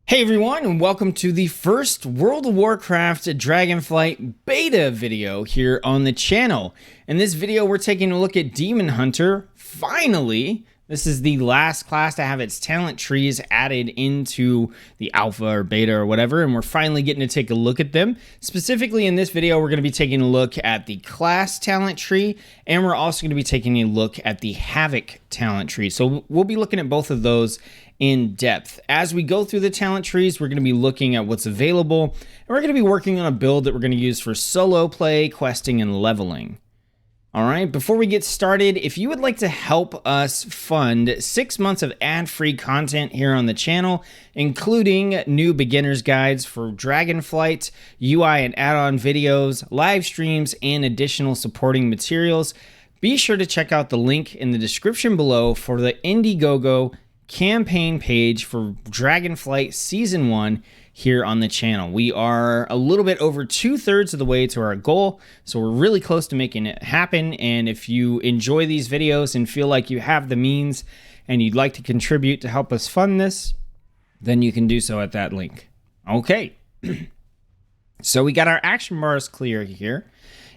Hey everyone, and welcome to the first World of Warcraft Dragonflight beta video here on the channel. In this video, we're taking a look at Demon Hunter. Finally, this is the last class to have its talent trees added into the alpha or beta or whatever, and we're finally getting to take a look at them. Specifically in this video, we're going to be taking a look at the class talent tree, and we're also going to be taking a look at the Havoc talent tree. So we'll be looking at both of those in depth. As we go through the talent trees, we're going to be looking at what's available, and we're going to be working on a build that we're going to use for solo play, questing, and leveling. All right, before we get started, if you would like to help us fund 6 months of ad-free content here on the channel, including new beginner's guides for Dragonflight, UI and add-on videos, live streams, and additional supporting materials, be sure to check out the link in the description below for the Indiegogo campaign page for Dragonflight Season 1 here on the channel. We are a little bit over 2/3 of the way to our goal, so we're really close to making it happen. And if you enjoy these videos and feel like you have the means and you'd like to contribute to help us fund this, then you can do so at that link. Okay, so we got our action bars clear here,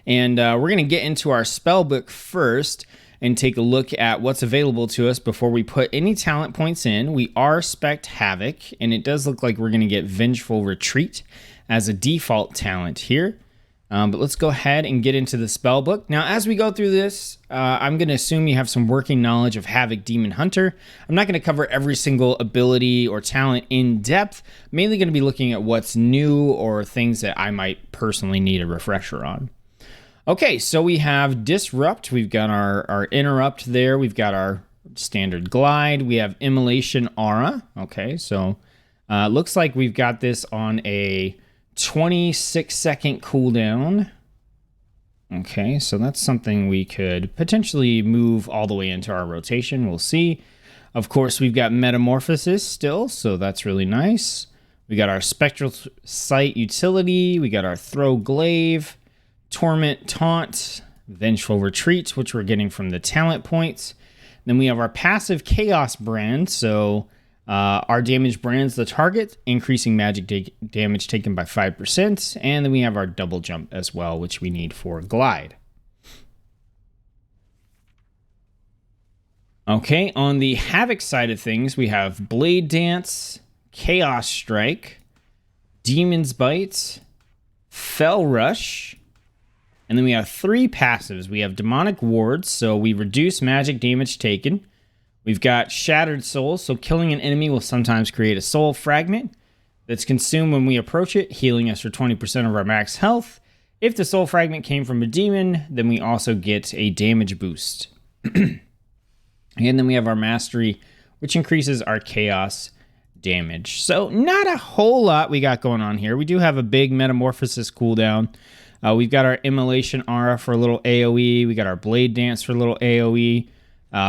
and we're going to get into our spell book first and take a look at what's available to us before we put any talent points in. We are spec'd Havoc, and it does look like we're going to get Vengeful Retreat as a default talent here. But let's go ahead and get into the spell book. Now, as we go through this, I'm going to assume you have some working knowledge of Havoc Demon Hunter. I'm not going to cover every single ability or talent in depth. Mainly going to be looking at what's new or things that I might personally need a refresher on. Okay, so we have Disrupt, we've got our Interrupt there, we've got our standard Glide, we have Immolation Aura. Okay, so looks like we've got this on a 26-second cooldown. Okay, so that's something we could potentially move all the way into our rotation, we'll see. Of course, we've got Metamorphosis still, so that's really nice. We got our Spectral Sight utility, we got our Throw Glaive, Torment Taunt, Vengeful Retreat, which we're getting from the talent points. Then we have our passive Chaos Brand, so our damage brands the target, increasing magic damage taken by 5%. And then we have our double jump as well, which we need for Glide. Okay, on the Havoc side of things, we have Blade Dance, Chaos Strike, Demon's Bite, Fell Rush, and then we have 3 passives. We have Demonic Wards, so we reduce magic damage taken. We've got Shattered Soul, so killing an enemy will sometimes create a soul fragment that's consumed when we approach it, healing us for 20% of our max health. If the soul fragment came from a demon, then we also get a damage boost. And then we have our Mastery, which increases our chaos damage. So not a whole lot we got going on here. We do have a big Metamorphosis cooldown. We've got our Immolation Aura for a little AoE. We got our Blade Dance for a little AoE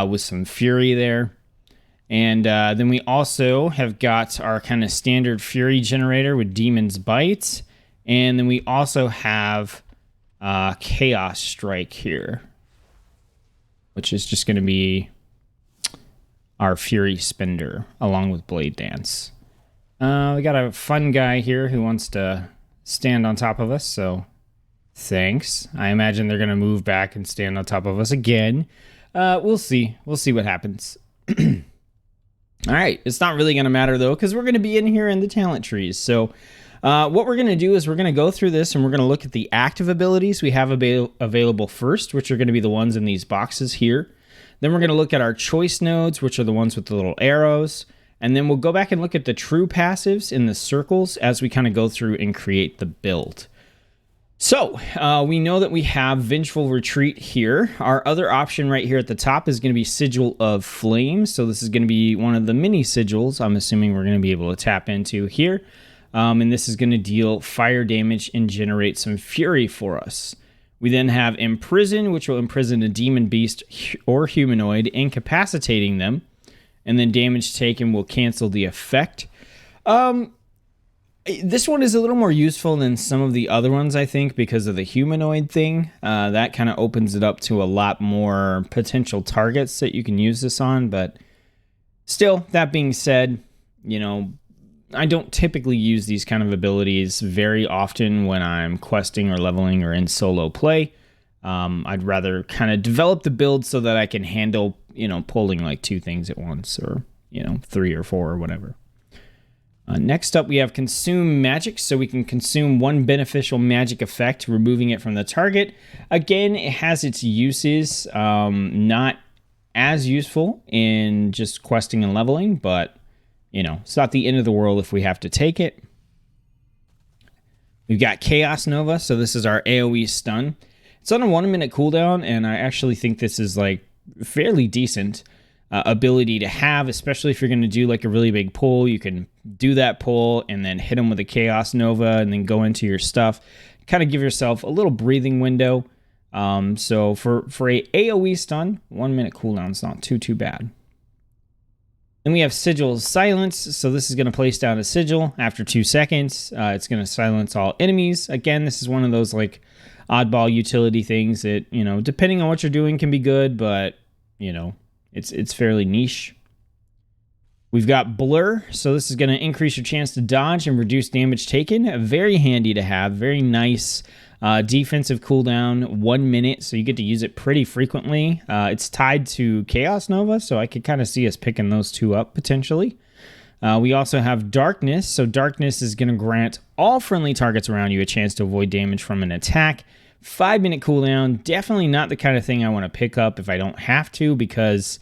with some Fury there. And then we also have got our kind of standard Fury generator with Demon's Bite. And then we also have Chaos Strike here, which is just going to be our Fury Spender along with Blade Dance. We got a fun guy here who wants to stand on top of us, so thanks. I imagine they're going to move back and stand on top of us again. We'll see. We'll see what happens. All right. It's not really going to matter, though, because we're going to be in here in the talent trees. So what we're going to do is we're going to go through this, and we're going to look at the active abilities we have available first, which are going to be the ones in these boxes here. Then we're going to look at our choice nodes, which are the ones with the little arrows. And then we'll go back and look at the true passives in the circles as we kind of go through and create the build. So, we know that we have Vengeful Retreat here. Our other option right here at the top is going to be Sigil of Flame. So this is going to be one of the mini sigils I'm assuming we're going to be able to tap into here. And this is going to deal fire damage and generate some fury for us. We then have Imprison, which will imprison a demon, beast, or humanoid, incapacitating them. And then damage taken will cancel the effect. This one is a little more useful than some of the other ones, I think, because of the humanoid thing. That kind of opens it up to a lot more potential targets that you can use this on. But still, that being said, you know, I don't typically use these kind of abilities very often when I'm questing or leveling or in solo play. I'd rather kind of develop the build so that I can handle, pulling like 2 things at once, or, 3 or 4 or whatever. Next up, we have Consume Magic, so we can consume 1 beneficial magic effect, removing it from the target. Again, it has its uses, not as useful in just questing and leveling, but, it's not the end of the world if we have to take it. We've got Chaos Nova, so this is our AoE stun. It's on a 1-minute cooldown, and I actually think this is like fairly decent ability to have, especially if you're going to do like a really big pull. You can do that pull and then hit them with a Chaos Nova and then go into your stuff. Kind of give yourself a little breathing window. So for a AoE stun, 1-minute cooldown is not too bad. Then we have Sigil Silence. So this is going to place down a sigil after 2 seconds. It's going to silence all enemies. Again, this is one of those like oddball utility things that, depending on what you're doing can be good, but, it's fairly niche. We've got Blur, so this is going to increase your chance to dodge and reduce damage taken. Very handy to have, very nice defensive cooldown, 1 minute, so you get to use it pretty frequently. It's tied to Chaos Nova, so I could kind of see us picking those 2 up potentially. We also have Darkness, so Darkness is going to grant all friendly targets around you a chance to avoid damage from an attack. 5-minute cooldown, definitely not the kind of thing I want to pick up if I don't have to, because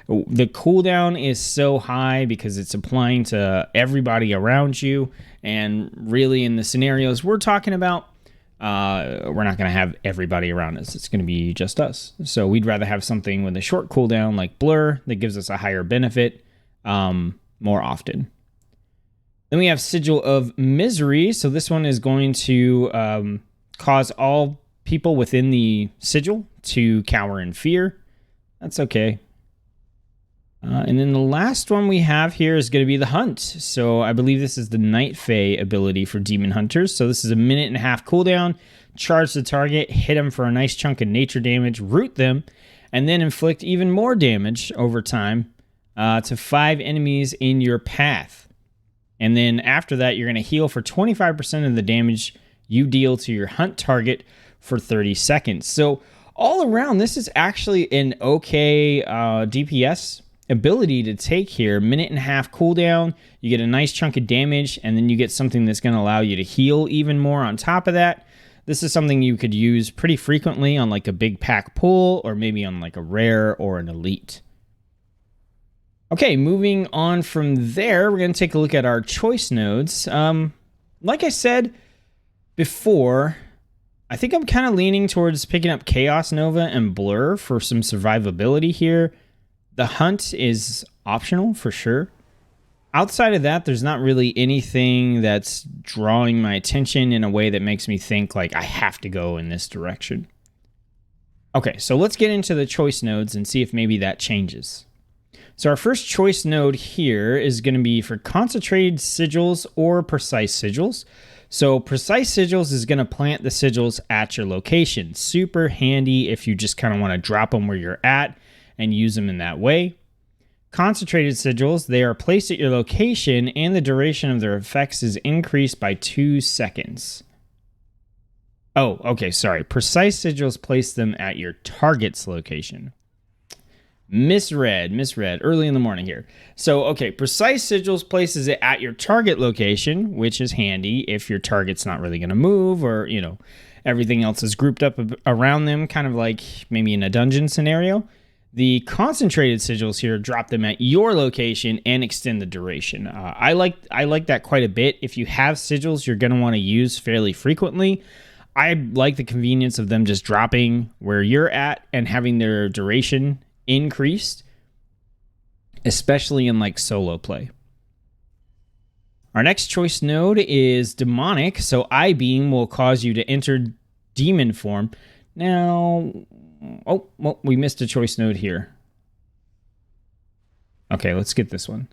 the cooldown is so high because it's applying to everybody around you, and really in the scenarios we're talking about, we're not going to have everybody around us. It's going to be just us. So we'd rather have something with a short cooldown like Blur that gives us a higher benefit more often. Then we have Sigil of Misery. So this one is going to cause all people within the sigil to cower in fear. That's okay. And then the last one we have here is going to be the Hunt. So I believe this is the Night Fae ability for Demon Hunters. So this is a 1.5-minute cooldown. Charge the target, hit them for a nice chunk of nature damage, root them, and then inflict even more damage over time to 5 enemies in your path. And then after that, you're going to heal for 25% of the damage you deal to your hunt target for 30 seconds. So all around, this is actually an okay DPS ability to take here. 1.5-minute cooldown, you get a nice chunk of damage, and then you get something that's going to allow you to heal even more on top of that. This is something you could use pretty frequently on like a big pack pull, or maybe on like a rare or an elite. Okay, moving on from there, we're going to take a look at our choice nodes. Like I said before, I think I'm kind of leaning towards picking up Chaos Nova and Blur for some survivability here. The Hunt is optional for sure. Outside of that, there's not really anything that's drawing my attention in a way that makes me think like I have to go in this direction. Okay, so let's get into the choice nodes and see if maybe that changes. So our first choice node here is going to be for concentrated sigils or precise sigils. So precise sigils is going to plant the sigils at your location. Super handy if you just kind of want to drop them where you're at and use them in that way. Concentrated sigils, they are placed at your location and the duration of their effects is increased by 2 seconds. Oh, okay, sorry. Precise sigils place them at your target's location. Misread early in the morning here. So, okay, precise sigils places it at your target location, which is handy if your target's not really going to move, or, everything else is grouped up around them, kind of like maybe in a dungeon scenario. The concentrated sigils here drop them at your location and extend the duration. I like that quite a bit. If you have sigils you're going to want to use fairly frequently, I like the convenience of them just dropping where you're at and having their duration increased, especially in like solo play. Our next choice node is demonic. So I-beam will cause you to enter demon form. Now, oh, well, we missed a choice node here. Okay, let's get this one.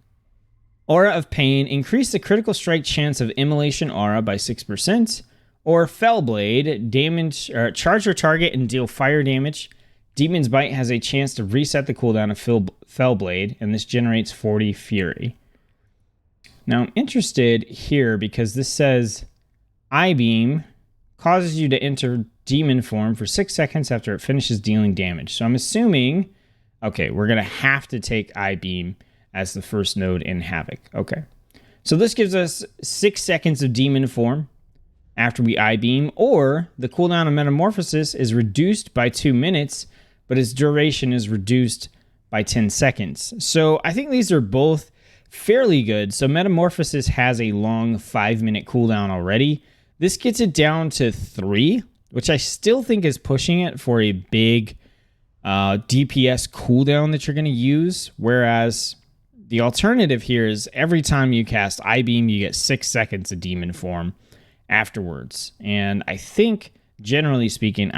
Aura of Pain, increase the critical strike chance of Immolation Aura by 6%. Or Fellblade, damage, charge your target and deal fire damage. Demon's Bite has a chance to reset the cooldown of Fellblade, and this generates 40 fury. Now I'm interested here because this says I-beam causes you to enter demon form for 6 seconds after it finishes dealing damage. So I'm assuming, okay, we're going to have to take I-beam as the first node in Havoc. Okay. So this gives us 6 seconds of demon form after we I-beam, or the cooldown of metamorphosis is reduced by 2 minutes, but its duration is reduced by 10 seconds. So I think these are both fairly good. So metamorphosis has a long 5-minute cooldown already. This gets it down to 3, which I still think is pushing it for a big DPS cooldown that you're going to use. Whereas the alternative here is every time you cast I-beam, you get 6 seconds of demon form afterwards. And I think, generally speaking,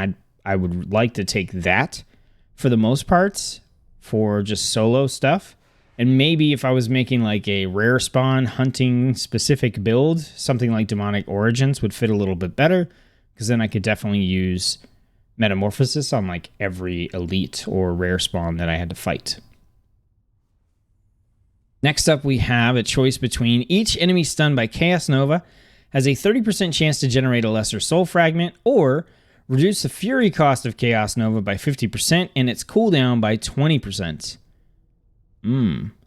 I would like to take that for the most part for just solo stuff. And maybe if I was making like a rare spawn hunting specific build, something like Demonic Origins would fit a little bit better, because then I could definitely use Metamorphosis on like every elite or rare spawn that I had to fight. Next up, we have a choice between each enemy stunned by Chaos Nova has a 30% chance to generate a lesser soul fragment, or reduce the fury cost of Chaos Nova by 50% and its cooldown by 20%.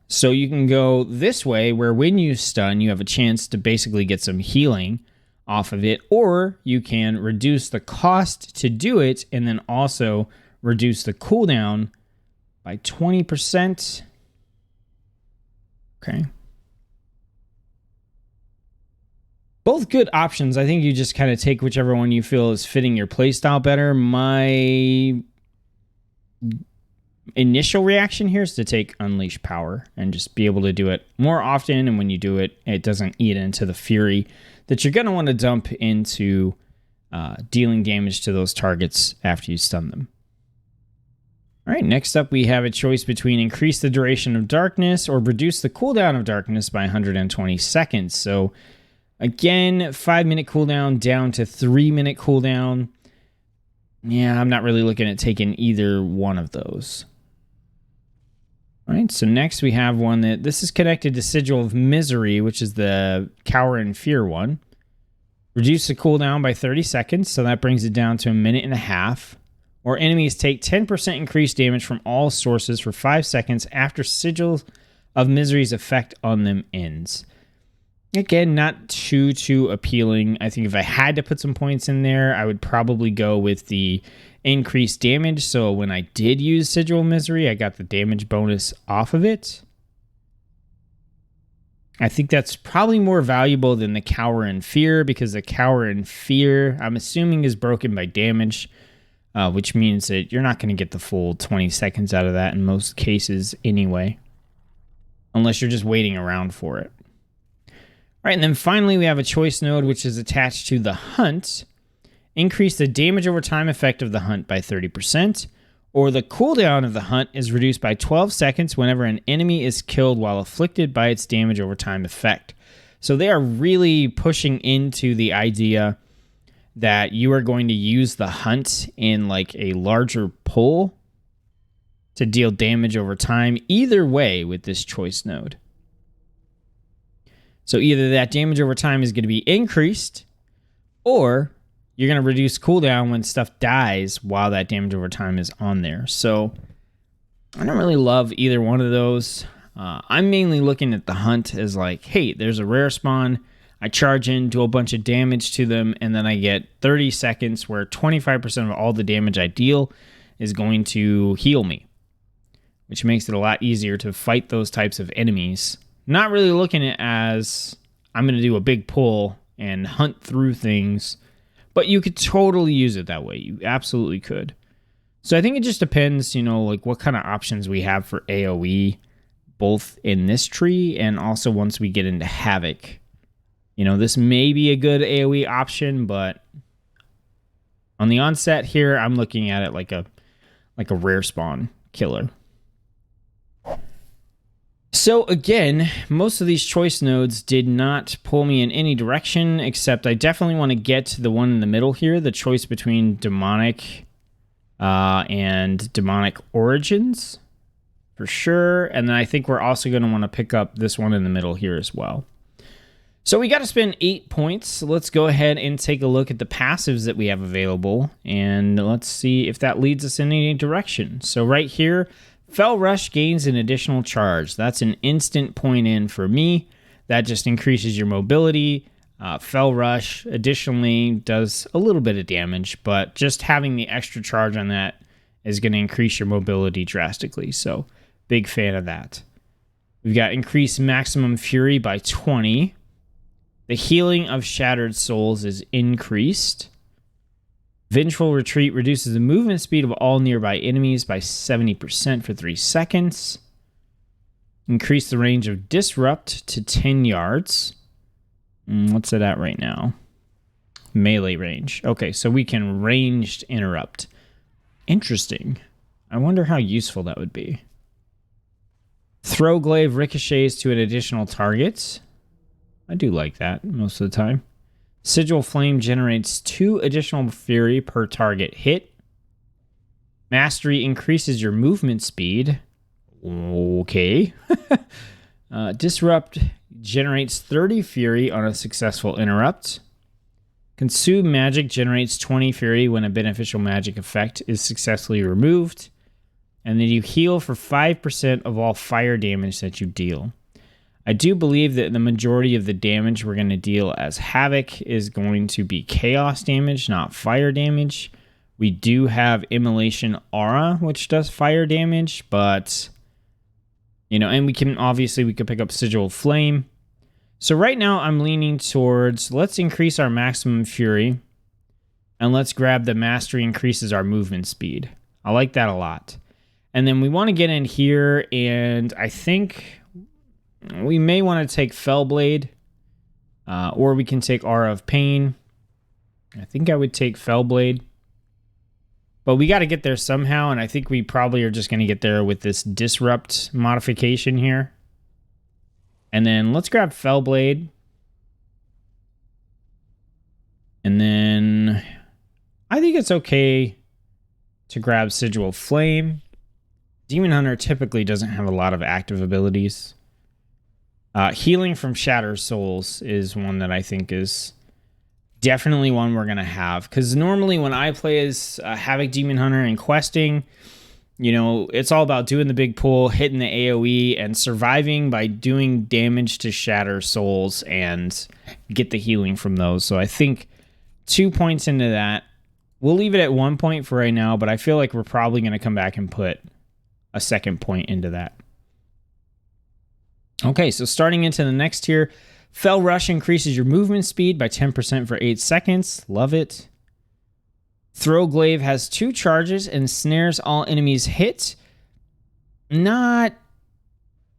So you can go this way, where when you stun, you have a chance to basically get some healing off of it, or you can reduce the cost to do it and then also reduce the cooldown by 20%. Okay. Both good options. I think you just kind of take whichever one you feel is fitting your playstyle better. My initial reaction here is to take Unleash Power and just be able to do it more often, and when you do it, it doesn't eat into the fury that you're going to want to dump into dealing damage to those targets after you stun them. All right, next up we have a choice between increase the duration of darkness or reduce the cooldown of darkness by 120 seconds. So again, 5-minute cooldown down to 3-minute cooldown. Yeah, I'm not really looking at taking either one of those. All right, so next we have one that this is connected to Sigil of Misery, which is the Cower and Fear one. Reduce the cooldown by 30 seconds, so that brings it down to 1.5 minutes. Or enemies take 10% increased damage from all sources for 5 seconds after Sigil of Misery's effect on them ends. Again, not too appealing. I think if I had to put some points in there, I would probably go with the increased damage. So when I did use Sigil of Misery, I got the damage bonus off of it. I think that's probably more valuable than the Cower and Fear, because the Cower and Fear, I'm assuming, is broken by damage, which means that you're not going to get the full 20 seconds out of that in most cases anyway, unless you're just waiting around for it. All right, and then finally we have a choice node which is attached to the hunt. Increase the damage over time effect of the hunt by 30%, or the cooldown of the hunt is reduced by 12 seconds whenever an enemy is killed while afflicted by its damage over time effect. So they are really pushing into the idea that you are going to use the hunt in like a larger pool to deal damage over time either way with this choice node. So either that damage over time is going to be increased, or you're going to reduce cooldown when stuff dies while that damage over time is on there. So I don't really love either one of those. I'm mainly looking at the hunt as like, hey, there's a rare spawn. I charge in, do a bunch of damage to them, and then I get 30 seconds where 25% of all the damage I deal is going to heal me, which makes it a lot easier to fight those types of enemies. Not really looking at it as I'm going to do a big pull and hunt through things, but you could totally use it that way. You absolutely could. So I think it just depends, like what kind of options we have for AoE, both in this tree and also once we get into Havoc. This may be a good AoE option, but on the onset here, I'm looking at it like a rare spawn killer. So again, most of these choice nodes did not pull me in any direction, except I definitely want to get to the one in the middle here, the choice between Demonic and Demonic Origins, for sure. And then I think we're also going to want to pick up this one in the middle here as well. So we got to spend 8 points. So let's go ahead and take a look at the passives that we have available, and let's see if that leads us in any direction. So right here, Fell Rush gains an additional charge. That's an instant point in for me. That just increases your mobility. Fell Rush additionally does a little bit of damage, but just having the extra charge on that is going to increase your mobility drastically. So big fan of that. We've got increased maximum fury by 20. The healing of shattered souls is increased. Vengeful Retreat reduces the movement speed of all nearby enemies by 70% for 3 seconds. Increase the range of Disrupt to 10 yards. What's it at right now? Melee range. Okay, so we can ranged interrupt. Interesting. I wonder how useful that would be. Throw Glaive ricochets to an additional target. I do like that most of the time. Sigil Flame generates 2 additional fury per target hit. Mastery increases your movement speed. Okay. Disrupt generates 30 fury on a successful interrupt. Consume Magic generates 20 fury when a beneficial magic effect is successfully removed. And then you heal for 5% of all fire damage that you deal. I do believe that the majority of the damage we're going to deal as Havoc is going to be chaos damage, not fire damage. We do have Immolation Aura, which does fire damage, but, you know, and we can pick up Sigil Flame. So right now I'm leaning towards, let's increase our maximum fury, and let's grab the Mastery increases our movement speed. I like that a lot. And then we want to get in here, and I think we may want to take Fellblade, or we can take Aura of Pain. I think I would take Fellblade. But we got to get there somehow, and I think we probably are just going to get there with this Disrupt modification here. And then let's grab Fellblade. And then I think it's okay to grab Sigil Flame. Demon Hunter typically doesn't have a lot of active abilities. Healing from Shattered Souls is one that I think is definitely one we're going to have. Because normally when I play as Havoc Demon Hunter and questing, you know, it's all about doing the big pull, hitting the AoE, and surviving by doing damage to Shattered Souls and get the healing from those. So I think 2 points into that. We'll leave it at 1 point for right now, but I feel like we're probably going to come back and put a second point into that. Okay, so starting into the next tier, Fell Rush increases your movement speed by 10% for 8 seconds. Love it. Throw Glaive has 2 charges and snares all enemies hit. Not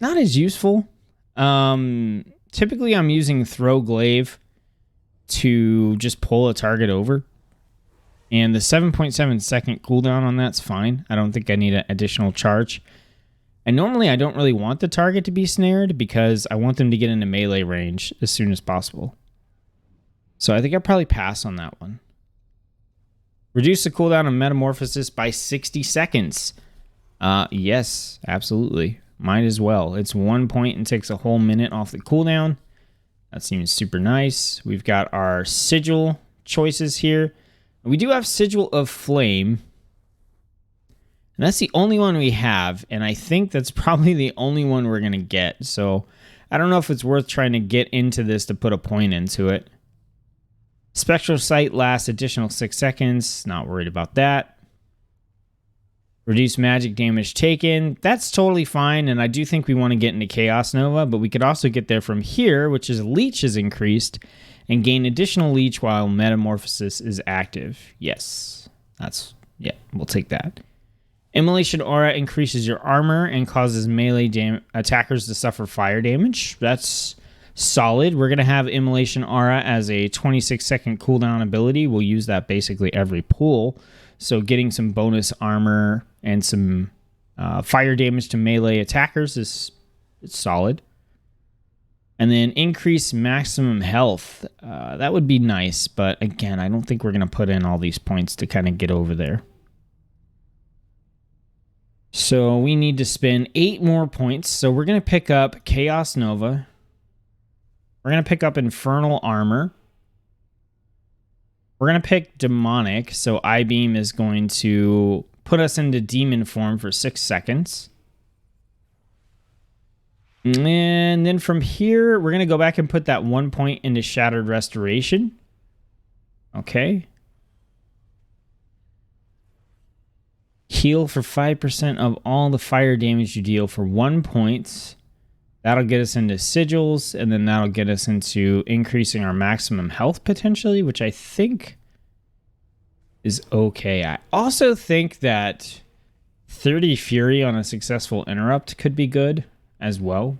as useful. Typically I'm using Throw Glaive to just pull a target over. And the 7.7 second cooldown on that's fine. I don't think I need an additional charge. And normally I don't really want the target to be snared because I want them to get into melee range as soon as possible. So I think I'll probably pass on that one. Reduce the cooldown of Metamorphosis by 60 seconds. Yes, absolutely. Might as well. It's 1 point and takes a whole minute off the cooldown. That seems super nice. We've got our Sigil choices here. We do have Sigil of Flame. And that's the only one we have. And I think that's probably the only one we're going to get. So I don't know if it's worth trying to get into this to put a point into it. Spectral Sight lasts additional 6 seconds. Not worried about that. Reduce magic damage taken. That's totally fine. And I do think we want to get into Chaos Nova. But we could also get there from here, which is Leech is increased. And gain additional Leech while Metamorphosis is active. Yes. We'll take that. Immolation Aura increases your armor and causes melee attackers to suffer fire damage. That's solid. We're going to have Immolation Aura as a 26-second cooldown ability. We'll use that basically every pull. So getting some bonus armor and some fire damage to melee attackers is solid. And then increase maximum health. That would be nice. But again, I don't think we're going to put in all these points to kind of get over there. So we need to spend 8 more points. So we're going to pick up Chaos Nova. We're going to pick up Infernal Armor. We're going to pick Demonic. So I-Beam is going to put us into Demon form for 6 seconds. And then from here, we're going to go back and put that 1 point into Shattered Restoration. Okay. Heal for 5% of all the fire damage you deal for 1 point. That'll get us into Sigils, and then that'll get us into increasing our maximum health potentially, which I think is okay. I also think that 30 Fury on a successful interrupt could be good as well.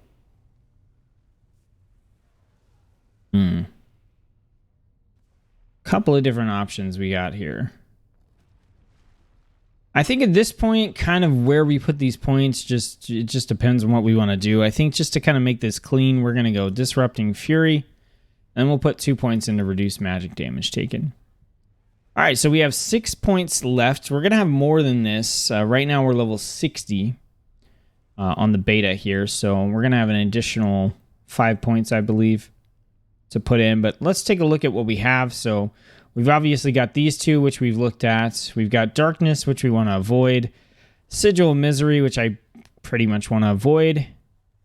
Couple of different options we got here. I think at this point, kind of where we put these points, it just depends on what we want to do. I think just to kind of make this clean, we're going to go Disrupting Fury. Then we'll put 2 points into Reduce Magic Damage Taken. All right, so we have 6 points left. We're going to have more than this. Right now, we're level 60 on the beta here. So we're going to have an additional 5 points, I believe, to put in. But let's take a look at what we have. So we've obviously got these two, which we've looked at. We've got Darkness, which we want to avoid. Sigil of Misery, which I pretty much want to avoid.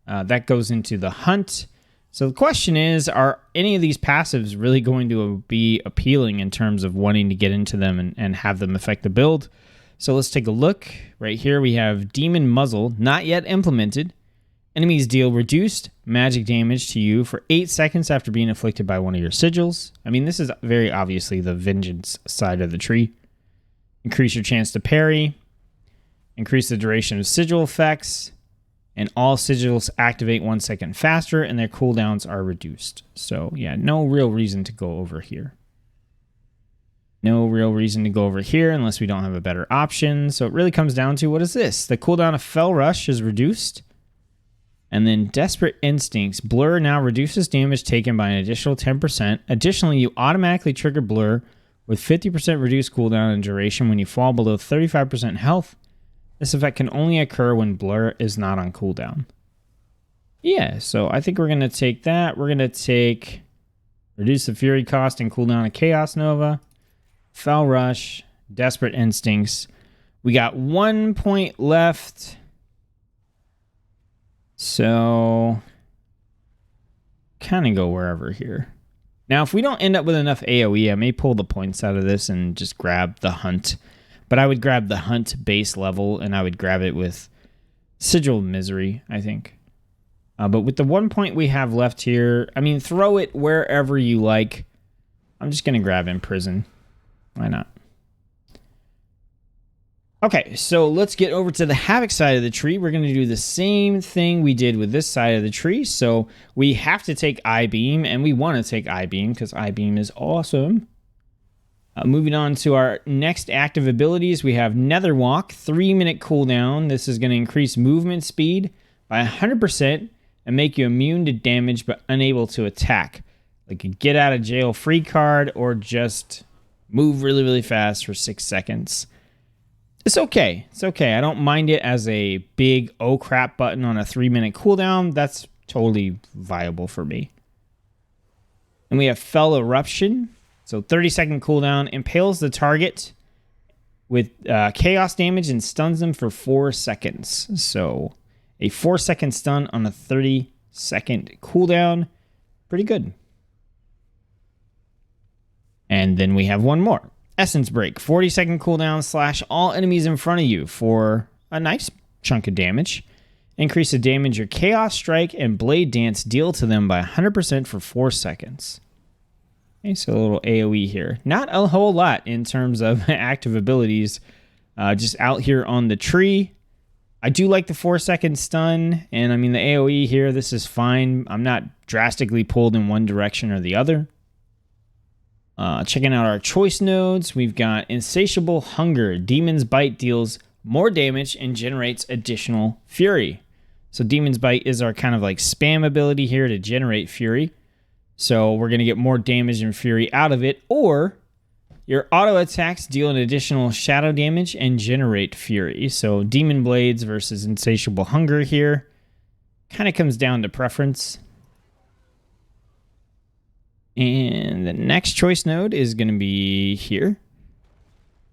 That goes into the Hunt. So the question is, are any of these passives really going to be appealing in terms of wanting to get into them and have them affect the build? So let's take a look. Right here we have Demon Muzzle, not yet implemented. Enemies deal reduced magic damage to you for 8 seconds after being afflicted by one of your sigils. I mean, this is very obviously the vengeance side of the tree. Increase your chance to parry. Increase the duration of sigil effects. And all sigils activate 1 second faster, and their cooldowns are reduced. So, yeah, no real reason to go over here. No real reason to go over here unless we don't have a better option. So it really comes down to, what is this? The cooldown of Fell Rush is reduced. And then Desperate Instincts. Blur now reduces damage taken by an additional 10%. Additionally, you automatically trigger Blur with 50% reduced cooldown and duration when you fall below 35% health. This effect can only occur when Blur is not on cooldown. Yeah, so I think we're going to take that. We're going to take Reduce the Fury cost and cooldown of Chaos Nova, Fell Rush, Desperate Instincts. We got 1 point left. So, kind of go wherever here. Now, if we don't end up with enough AoE, I may pull the points out of this and just grab the Hunt. But I would grab the Hunt base level, and I would grab it with Sigil of Misery, I think. But with the 1 point we have left here, I mean, throw it wherever you like. I'm just going to grab Imprison. Why not? Okay, so let's get over to the Havoc side of the tree. We're going to do the same thing we did with this side of the tree. So we have to take I-Beam, and we want to take I-Beam because I-Beam is awesome. Moving on to our next active abilities, we have Nether Walk, 3-minute cooldown. This is going to increase movement speed by 100% and make you immune to damage but unable to attack. Like a get out of jail free card or just move really, really fast for 6 seconds. It's okay. It's okay. I don't mind it as a big oh crap button on a 3-minute cooldown. That's totally viable for me. And we have Fell Eruption. So 30-second cooldown, impales the target with chaos damage and stuns them for 4 seconds. So a 4-second stun on a 30-second cooldown. Pretty good. And then we have one more. Essence Break, 40-second cooldown slash all enemies in front of you for a nice chunk of damage. Increase the damage your Chaos Strike and Blade Dance deal to them by 100% for 4 seconds. Okay, so a little AoE here. Not a whole lot in terms of active abilities. Just out here on the tree. I do like the 4-second stun. And I mean, the AoE here, this is fine. I'm not drastically pulled in one direction or the other. Checking out our choice nodes. We've got Insatiable Hunger. Demon's Bite deals more damage and generates additional fury. So Demon's Bite is our kind of like spam ability here to generate fury. So we're going to get more damage and fury out of it. Or your auto attacks deal an additional shadow damage and generate fury. So Demon Blades versus Insatiable Hunger here. Kind of comes down to preference. And the next choice node is going to be here.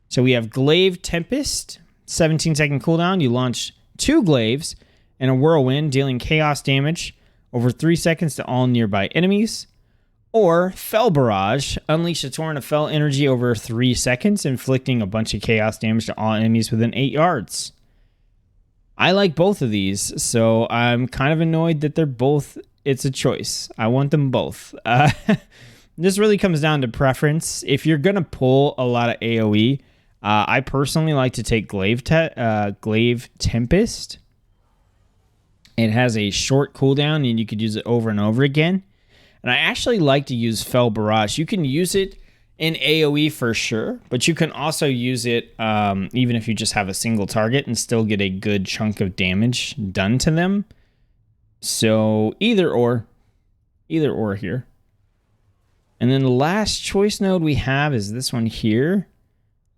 So we have Glaive Tempest, 17-second cooldown. You launch 2 glaives and a whirlwind, dealing chaos damage over 3 seconds to all nearby enemies. Or Fel Barrage, unleash a torrent of Fel energy over 3 seconds, inflicting a bunch of chaos damage to all enemies within 8 yards. I like both of these, so I'm kind of annoyed that they're both, it's a choice. I want them both. This really comes down to preference. If you're going to pull a lot of AoE, I personally like to take Glaive Tempest. It has a short cooldown, and you could use it over and over again. And I actually like to use Fel Barrage. You can use it in AoE for sure, but you can also use it even if you just have a single target and still get a good chunk of damage done to them. So either or here. And then the last choice node we have is this one here,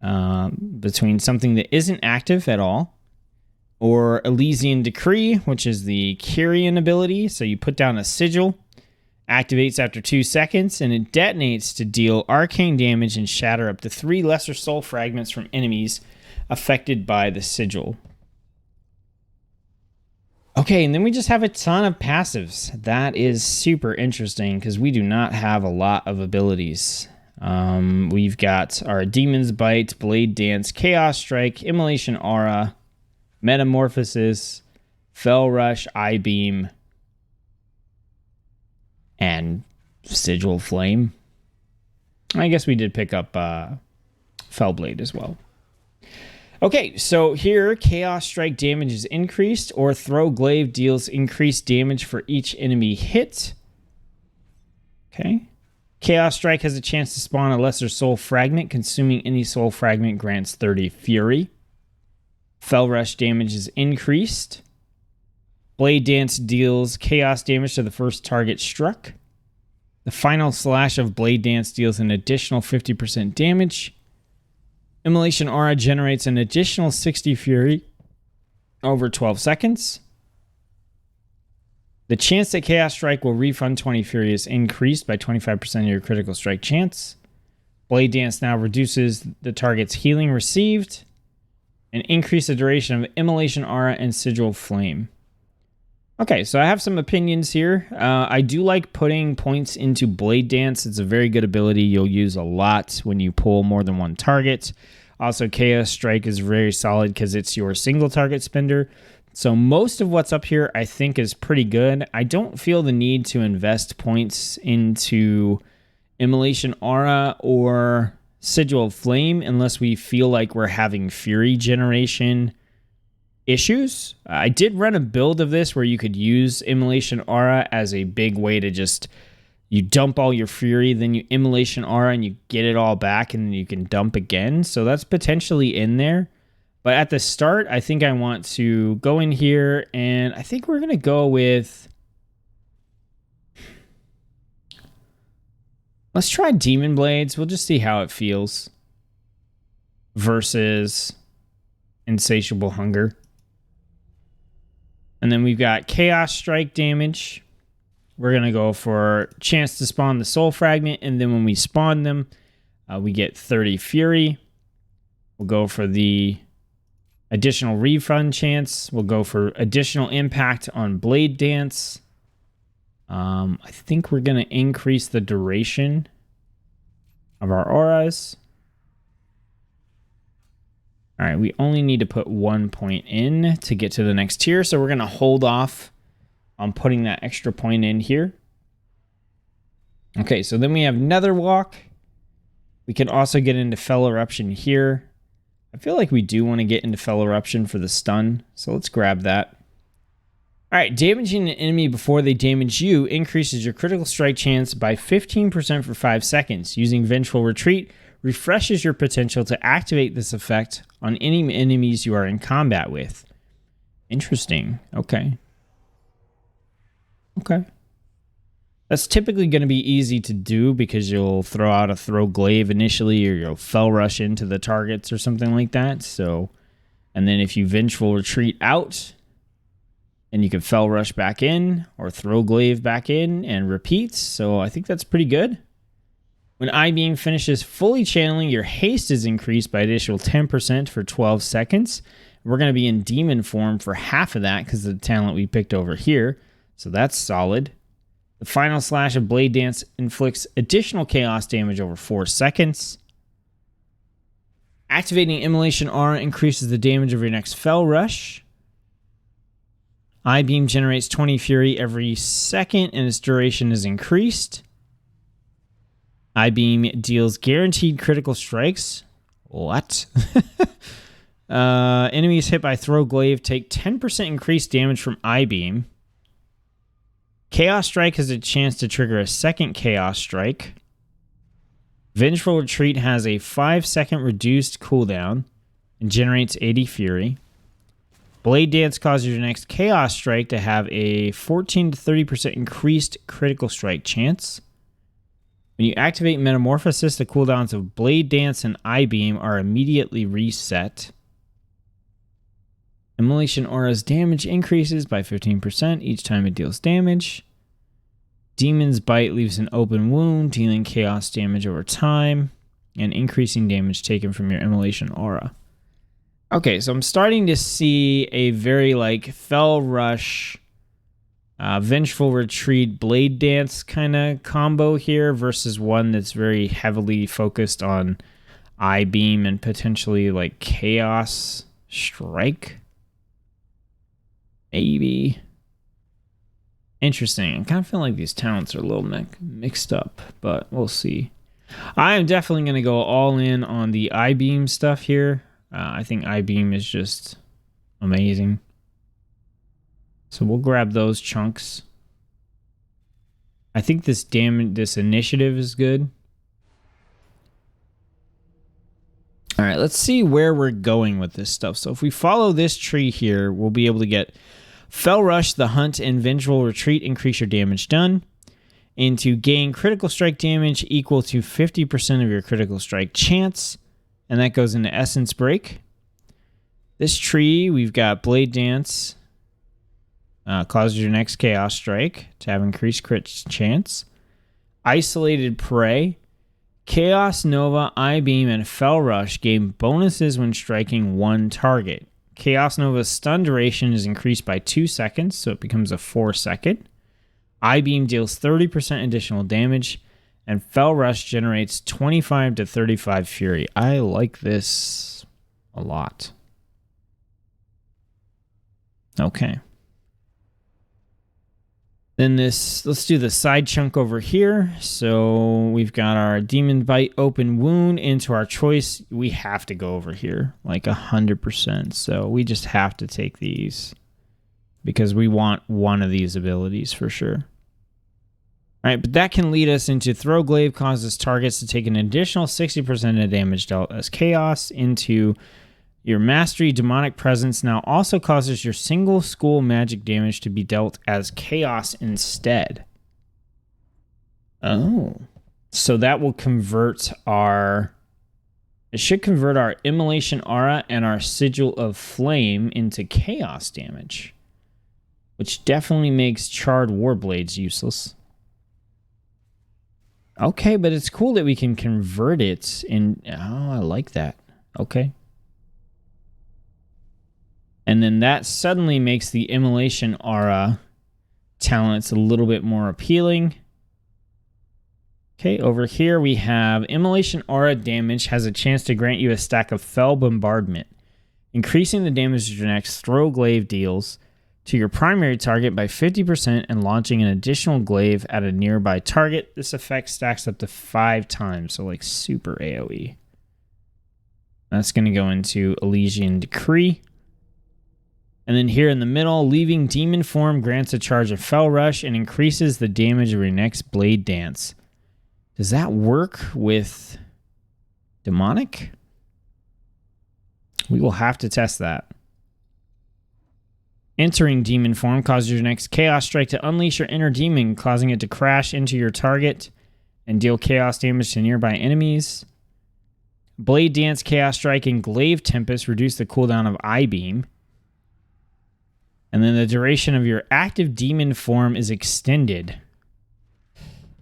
between something that isn't active at all, or Elysian Decree, which is the Kyrian ability. So you put down a sigil, activates after 2 seconds, and it detonates to deal arcane damage and shatter up to 3 lesser soul fragments from enemies affected by the sigil. Okay, and then we just have a ton of passives. That is super interesting because we do not have a lot of abilities. We've got our Demon's Bite, Blade Dance, Chaos Strike, Immolation Aura, Metamorphosis, Fel Rush, Eye Beam, and Sigil Flame. I guess we did pick up Fel Blade as well. Okay, so here, Chaos Strike damage is increased, or Throw Glaive deals increased damage for each enemy hit. Okay. Chaos Strike has a chance to spawn a Lesser Soul Fragment. Consuming any Soul Fragment grants 30 Fury. Fel Rush damage is increased. Blade Dance deals chaos damage to the first target struck. The final slash of Blade Dance deals an additional 50% damage. Immolation Aura generates an additional 60 Fury over 12 seconds. The chance that Chaos Strike will refund 20 Fury is increased by 25% of your critical strike chance. Blade Dance now reduces the target's healing received and increase the duration of Immolation Aura and Sigil Flame. Okay, so I have some opinions here. I do like putting points into Blade Dance. It's a very good ability you'll use a lot when you pull more than one target. Also, Chaos Strike is very solid because it's your single target spender. So most of what's up here I think is pretty good. I don't feel the need to invest points into Immolation Aura or Sigil Flame unless we feel like we're having Fury generation issues. I did run a build of this where you could use Immolation Aura as a big way to just, you dump all your Fury, then you Immolation Aura and you get it all back and then you can dump again. So that's potentially in there. But at the start, I think I want to go in here and I think we're going to go with, let's try Demon Blades. We'll just see how it feels versus Insatiable Hunger. And then we've got Chaos Strike damage. We're going to go for chance to spawn the Soul Fragment. And then when we spawn them, we get 30 Fury. We'll go for the additional refund chance. We'll go for additional impact on Blade Dance. I think we're going to increase the duration of our auras. All right, we only need to put 1 point in to get to the next tier, so we're going to hold off on putting that extra point in here. Okay, so then we have Nether Walk. We can also get into Fel Eruption here. I feel like we do want to get into Fel Eruption for the stun, so let's grab that. All right, damaging an enemy before they damage you increases your critical strike chance by 15% for 5 seconds. Using Vengeful Retreat refreshes your potential to activate this effect on any enemies you are in combat with. Interesting. Okay. Okay. That's typically going to be easy to do because you'll throw out a Throw Glaive initially or you'll Fel Rush into the targets or something like that. So, and then if you Vengeful Retreat out, and you can Fel Rush back in or Throw Glaive back in and repeat. So I think that's pretty good. When I-Beam finishes fully channeling, your haste is increased by additional 10% for 12 seconds. We're going to be in demon form for half of that because of the talent we picked over here. So that's solid. The final slash of Blade Dance inflicts additional chaos damage over 4 seconds. Activating Immolation Aura increases the damage of your next Fel Rush. I-Beam generates 20 Fury every second and its duration is increased. I-Beam deals guaranteed critical strikes. What? Enemies hit by Throw Glaive take 10% increased damage from I-Beam. Chaos Strike has a chance to trigger a second Chaos Strike. Vengeful Retreat has a 5-second reduced cooldown and generates 80 Fury. Blade Dance causes your next Chaos Strike to have a 14 to 30% increased critical strike chance. When you activate Metamorphosis, the cooldowns of Blade Dance and I-Beam are immediately reset. Immolation Aura's damage increases by 15% each time it deals damage. Demon's Bite leaves an open wound, dealing chaos damage over time, and increasing damage taken from your Immolation Aura. Okay, so I'm starting to see a very Fel Rush, Vengeful Retreat, Blade Dance kind of combo here versus one that's very heavily focused on I-Beam and potentially Chaos Strike. Maybe. Interesting. I kind of feel like these talents are a little mixed up, but we'll see. I am definitely going to go all in on the I-Beam stuff here. I think I-Beam is just amazing. So we'll grab those chunks. I think this initiative is good. All right, let's see where we're going with this stuff. So if we follow this tree here, we'll be able to get Fel Rush, the Hunt, and Vengeful Retreat increase your damage done. And to gain critical strike damage equal to 50% of your critical strike chance. And that goes into Essence Break. This tree, we've got Blade Dance. Causes your next Chaos Strike to have increased crit chance. Isolated Prey. Chaos Nova, I-Beam, and Fel Rush gain bonuses when striking one target. Chaos Nova's stun duration is increased by 2 seconds, so it becomes a 4-second. I-Beam deals 30% additional damage, and Fel Rush generates 25 to 35 Fury. I like this a lot. Okay. Then let's do the side chunk over here. So we've got our Demon Bite open wound into our choice. We have to go over here, 100%. So we just have to take these because we want one of these abilities for sure. All right, but that can lead us into Throw Glaive causes targets to take an additional 60% of damage dealt as chaos into your Mastery. Demonic Presence now also causes your single school magic damage to be dealt as chaos instead. Oh. So that will convert it should convert our Immolation Aura and our Sigil of Flame into chaos damage, which definitely makes Charred Warblades useless. Okay, but it's cool that we can convert it in. Oh, I like that. Okay. And then that suddenly makes the Immolation Aura talents a little bit more appealing. Okay, over here we have Immolation Aura damage has a chance to grant you a stack of Fel Bombardment, increasing the damage your next Throw Glaive deals to your primary target by 50% and launching an additional glaive at a nearby target. This effect stacks up to 5 times, so super AoE. That's going to go into Elysian Decree. And then here in the middle, leaving Demon Form grants a charge of Fel Rush and increases the damage of your next Blade Dance. Does that work with Demonic? We will have to test that. Entering Demon Form causes your next Chaos Strike to unleash your inner demon, causing it to crash into your target and deal chaos damage to nearby enemies. Blade Dance, Chaos Strike, and Glaive Tempest reduce the cooldown of I-Beam. And then the duration of your active demon form is extended.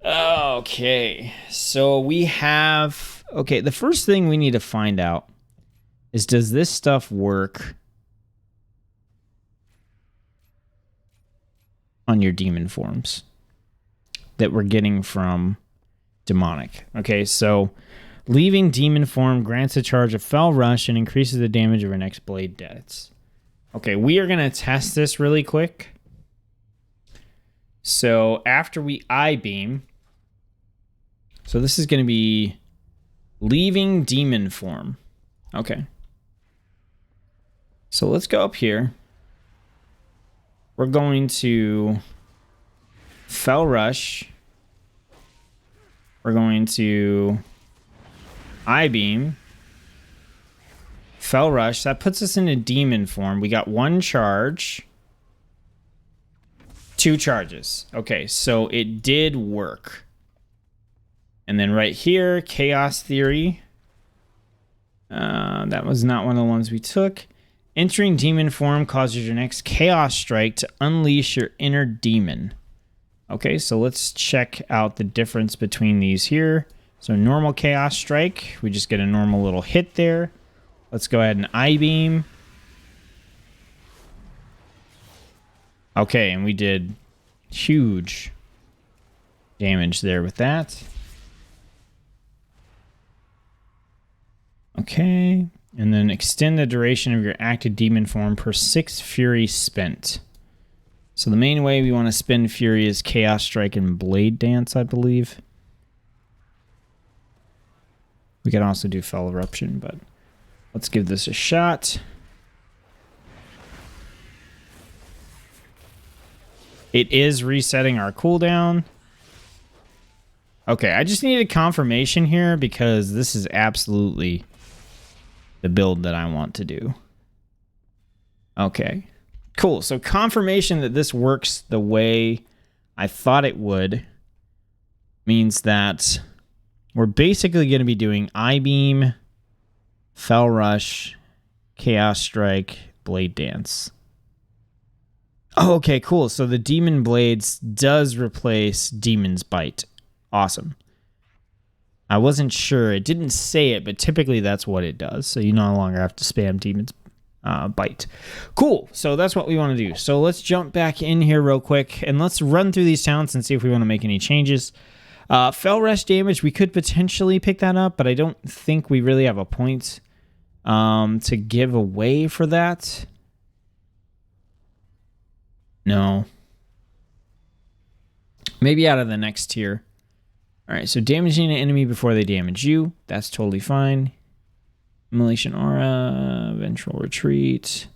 Okay, so we have... Okay, the first thing we need to find out is, does this stuff work on your demon forms that we're getting from demonic? Okay, so leaving demon form grants a charge of Fell Rush and increases the damage of our next blade deaths. Okay, we are going to test this really quick. So after we I-beam... So this is going to be leaving demon form. Okay. So let's go up here. We're going to Fell Rush. We're going to I-beam. Fell Rush. That puts us in a demon form. We got 1 charge. 2 charges. Okay, so it did work. And then right here, Chaos Theory. That was not one of the ones we took. Entering demon form causes your next Chaos Strike to unleash your inner demon. Okay, so let's check out the difference between these here. So normal Chaos Strike, we just get a normal little hit there. Let's go ahead and I-beam. Okay, and we did huge damage there with that. Okay, and then extend the duration of your active demon form per 6 Fury spent. So the main way we want to spend Fury is Chaos Strike and Blade Dance, I believe. We can also do Fell Eruption, but let's give this a shot. It is resetting our cooldown. Okay, I just needed confirmation here because this is absolutely the build that I want to do. Okay, cool. So confirmation that this works the way I thought it would means that we're basically going to be doing I-beam, Fell Rush, Chaos Strike, Blade Dance. Oh, okay, cool. So the Demon Blades does replace Demon's Bite. Awesome. I wasn't sure. It didn't say it, but typically that's what it does. So you no longer have to spam Demon's Bite. Cool. So that's what we want to do. So let's jump back in here real quick and let's run through these talents and see if we want to make any changes. Fell Rush damage, we could potentially pick that up, but I don't think we really have a point to give away for that. No. Maybe out of the next tier. All right, so damaging an enemy before they damage you. That's totally fine. Immolation Aura, Vengeful Retreat.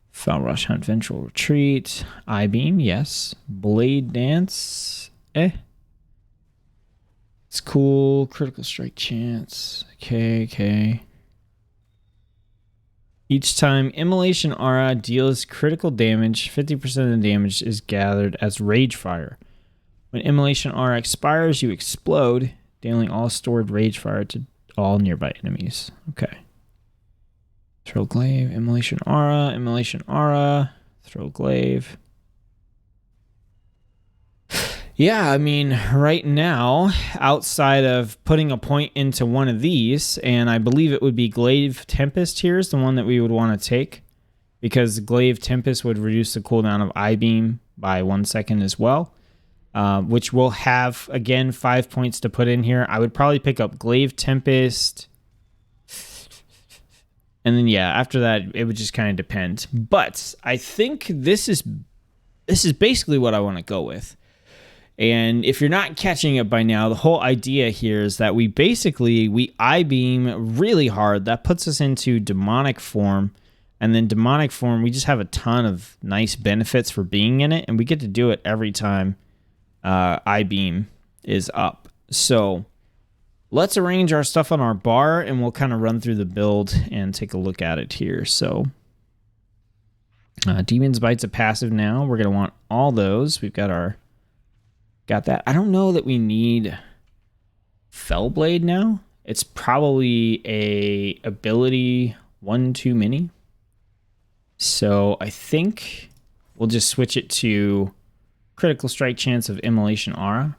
Fell Rush Hunt, Vengeful Retreat. I-beam, yes. Blade Dance, It's cool. Critical Strike chance. Okay. Each time Immolation Aura deals critical damage, 50% of the damage is gathered as Rage Fire. When Immolation Aura expires, you explode, dealing all stored Rage Fire to all nearby enemies. Okay. Throw Glaive, Immolation Aura, Throw Glaive. Yeah, I mean, right now, outside of putting a point into one of these, and I believe it would be Glaive Tempest here is the one that we would want to take, because Glaive Tempest would reduce the cooldown of I-beam by 1 second as well, which will have, again, 5 points to put in here. I would probably pick up Glaive Tempest, and then, yeah, after that, it would just kind of depend. But I think this is basically what I want to go with. And if you're not catching it by now, the whole idea here is that we I-beam really hard. That puts us into demonic form. And then demonic form, we just have a ton of nice benefits for being in it. And we get to do it every time I-beam is up. So let's arrange our stuff on our bar and we'll kind of run through the build and take a look at it here. So Demon's Bite's a passive now. We're going to want all those. We've got that. I don't know that we need Fellblade now. It's probably a ability 1 too many. So I think we'll just switch it to critical strike chance of Immolation Aura.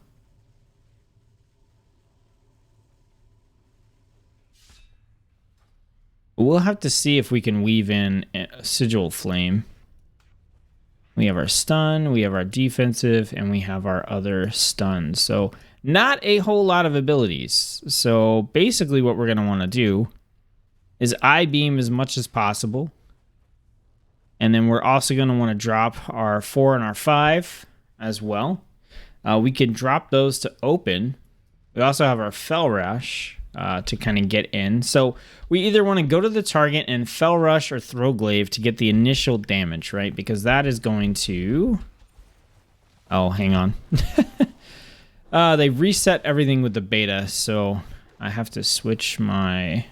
We'll have to see if we can weave in a Sigil Flame. We have our stun, we have our defensive, and we have our other stuns. So not a whole lot of abilities. So basically what we're going to want to do is I-beam as much as possible. And then we're also going to want to drop our 4 and our 5 as well. We can drop those to open. We also have our Fell Rush to kind of get in. So we either want to go to the target and Fell Rush or Throw Glaive to get the initial damage, right? Because that is going to... Oh, hang on. They reset everything with the beta, so I have to switch my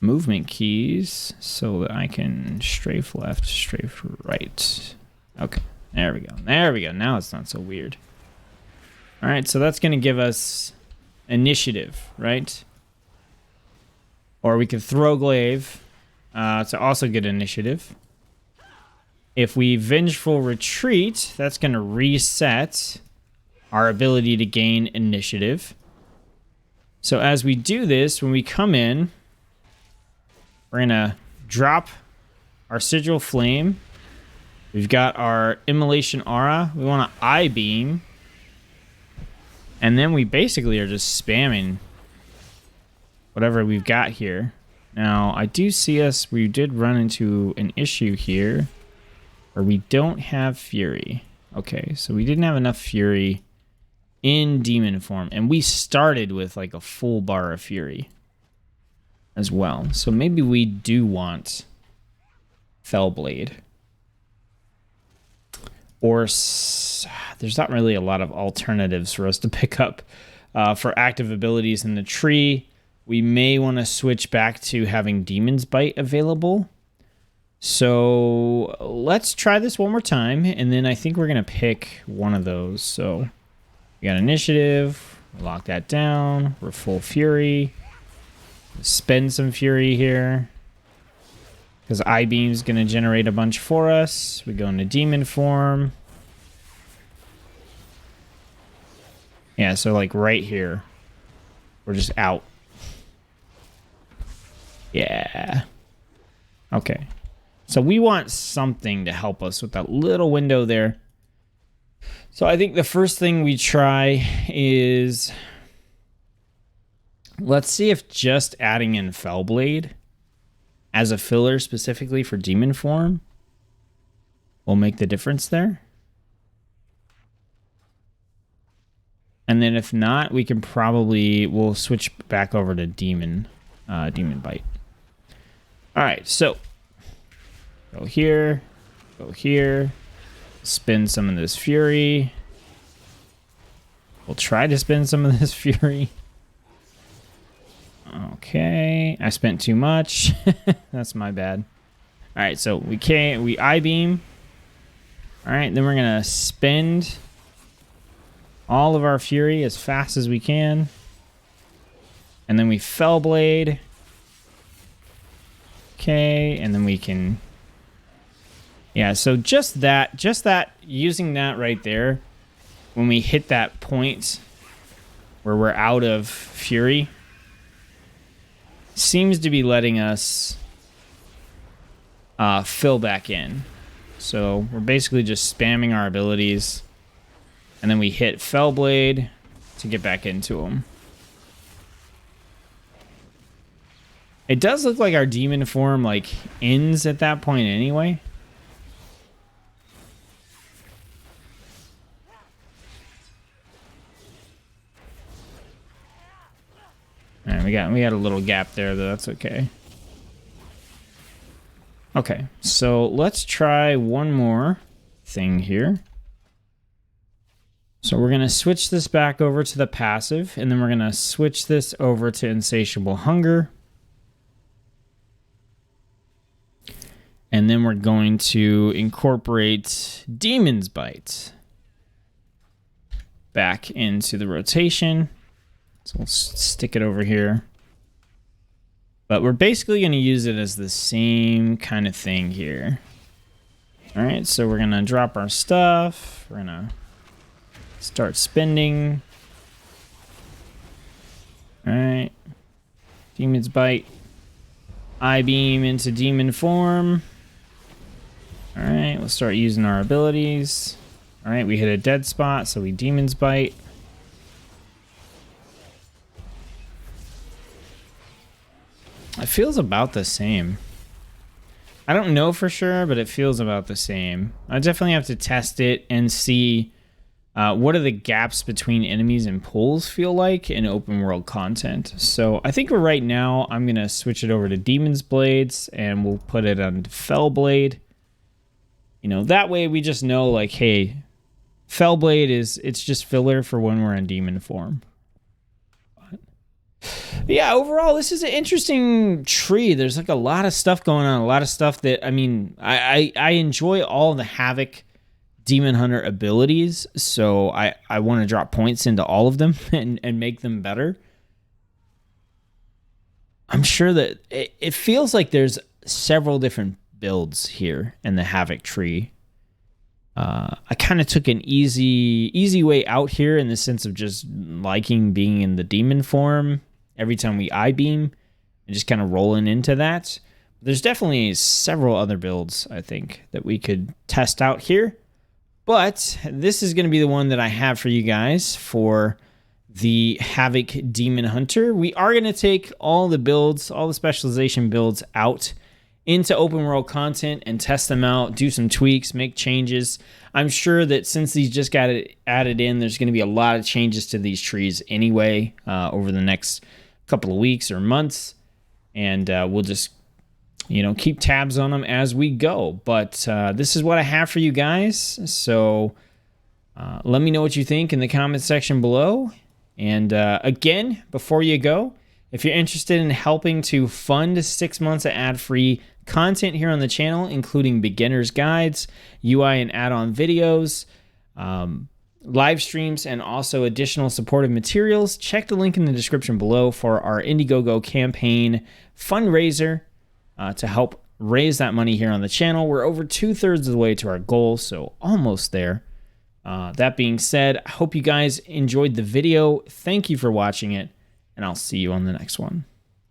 movement keys so that I can strafe left, strafe right. Okay, there we go. There we go. Now it's not so weird. All right, so that's going to give us initiative, right? Or we could Throw Glaive to also get initiative. If we Vengeful Retreat, that's going to reset our ability to gain initiative. So as we do this, when we come in, we're going to drop our Sigil Flame. We've got our Immolation Aura. We want to I-beam. And then we basically are just spamming whatever we've got here. Now, I do see us, we did run into an issue here where we don't have Fury. Okay, so we didn't have enough Fury in demon form. And we started with like a full bar of Fury as well. So maybe we do want Fellblade. Or there's not really a lot of alternatives for us to pick up for active abilities in the tree. We may want to switch back to having Demon's Bite available. So let's try this one more time, and then I think we're going to pick one of those. So we got initiative, lock that down, we're full Fury. Spend some Fury here, because I-beam's going to generate a bunch for us. We go into demon form. Yeah, so like right here, we're just out. Yeah. Okay. So we want something to help us with that little window there. So I think the first thing we try is... Let's see if just adding in Fellblade as a filler specifically for demon form will make the difference there. And then if not, we can we'll switch back over to Demon Bite. All right, so go here, spin some of this Fury. We'll try to spin some of this Fury. Okay, I spent too much. That's my bad. All right, so we I-beam. All right, then we're gonna spend all of our Fury as fast as we can. And then we Fellblade. Okay, and then we can... Yeah, so just that, using that right there, when we hit that point where we're out of Fury, seems to be letting us fill back in. So we're basically just spamming our abilities, and then we hit Fellblade to get back into them. It does look like our demon form like ends at that point anyway. All right, we got a little gap there, though. That's okay. Okay, so let's try one more thing here. So we're going to switch this back over to the passive, and then we're going to switch this over to Insatiable Hunger. And then we're going to incorporate Demon's Bite back into the rotation. So we'll stick it over here. But we're basically going to use it as the same kind of thing here. All right, so we're going to drop our stuff. We're going to start spending. All right. Demon's Bite. I-beam into demon form. All right, we'll start using our abilities. All right, we hit a dead spot, so we Demon's Bite. It feels about the same. I don't know for sure, but it feels about the same. I definitely have to test it and see what are the gaps between enemies and pulls feel like in open world content. So I think right now I'm going to switch it over to Demon's Blades and we'll put it on Fell Blade. You know, that way we just know like, hey, Fell Blade it's just filler for when we're in demon form. But yeah, overall, this is an interesting tree. There's like a lot of stuff going on, a lot of stuff that, I mean, I enjoy all the Havoc Demon Hunter abilities, so I want to drop points into all of them and make them better. I'm sure that it feels like there's several different builds here in the Havoc tree. I kind of took an easy way out here in the sense of just liking being in the demon form every time we I-beam and just kind of rolling into that. There's definitely several other builds, I think, that we could test out here. But this is going to be the one that I have for you guys for the Havoc Demon Hunter. We are going to take all the builds, all the specialization builds out into open world content and test them out, do some tweaks, make changes. I'm sure that since these just got added in, there's going to be a lot of changes to these trees anyway over the next couple of weeks or months, and we'll just, you know, keep tabs on them as we go. But this is what I have for you guys, so let me know what you think in the comment section below. And again, before you go, if you're interested in helping to fund 6 months of ad-free content here on the channel, including beginner's guides, UI and add-on videos, live streams, and also additional supportive materials, check the link in the description below for our Indiegogo campaign fundraiser to help raise that money here on the channel. We're over 2/3 of the way to our goal, so almost there. That being said, I hope you guys enjoyed the video. Thank you for watching it, and I'll see you on the next one.